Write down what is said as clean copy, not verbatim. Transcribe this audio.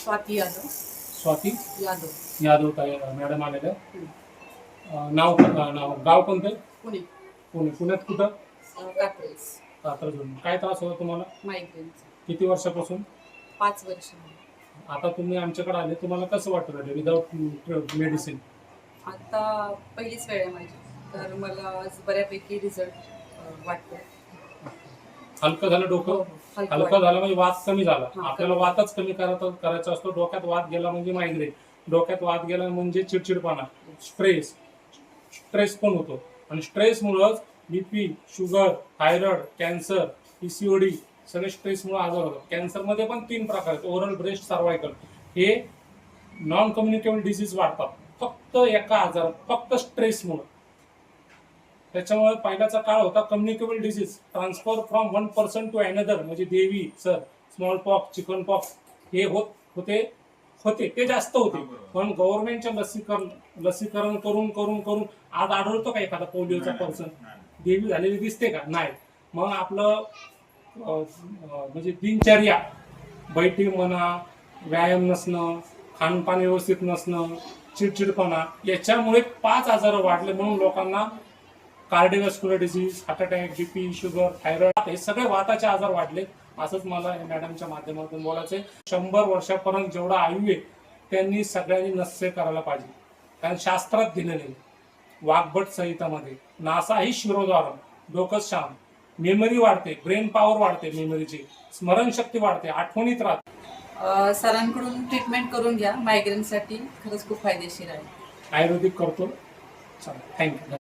स्वाती यादव. स्वाती यादव. यादव ताई मॅडम आलेल्या. नाव गाव कोणतं? पुणे. पुण्यात कुठं? कात्रज. कात्रजून. काय त्रास होता तुम्हाला? मायग्रेनचा. किती वर्षापासून? 5 वर्ष. आता तुम्ही आमच्याकडे आले, तुम्हाला कसं वाटतं विदाउट मेडिसिन? आता पहिलीच वेळ आहे माझी, तर मला आज बऱ्यापैकी रिझल्ट वाटतो. हलकं झालं डोकं? हलकं झालं म्हणजे वात कमी झाला. आपल्याला वातच कमी करायचा असतो. डोक्यात वात गेला म्हणजे मायग्रेन, डोक्यात वात गेला म्हणजे चिडचिडपणा, स्ट्रेस पण होतो. आणि स्ट्रेसमुळंच BP, sugar, thyroid, cancer, PCOD सगळे स्ट्रेसमुळे आजार होतात. कॅन्सरमध्ये पण 3 प्रकार आहेत: ओरल, ब्रेस्ट, सर्वायकल. हे नॉन कम्युनिकेबल डिसीज वाढतात फक्त एका आजार, फक्त स्ट्रेसमुळे. त्याच्यामुळे पहिल्याचा काळ होता communicable disease, transfer from one person to another, म्हणजे देवी, sir, smallpox, chickenpox हे होते ते जास्त होते. पण गव्हर्नमेंटच्या लसीकरण करून आज आढळतो का एखादा पोलिओचा पर्सन? देवी झालेली दिसते का? नाही. मग आपलं म्हणजे दिनचर्या, बैठक म्हणा, व्यायाम नसणं, खानपान व्यवस्थित नसणं, चिडचिडपणा, याच्यामुळे 5 आजार वाढले. म्हणून लोकांना cardiovascular disease, heart attack, BP, sugar, thyroid हे सगळे वाताचे आजार वाढले. असंच मला या मॅडमच्या माध्यमातून बोलायचंय. 100 वर्षापर्यंत जेवढं आयु आहे त्यांनी सगळ्यांनी नस्य करायला पाहिजे, कारण शास्त्रात दिलेलं आहे. वाग्भट संहितामध्ये, नासा ही शिरोधारण, डोकं शांत, मेमरी वाढते, ब्रेन पॉवर वाढते, मेमरीची स्मरणशक्ती वाढते, आठवणीत राहते. सरांकडून ट्रीटमेंट करून घ्या. मायग्रेनसाठी खरंच खूप फायदेशीर आहे. आयुर्वेदिक करतो. थँक्यू.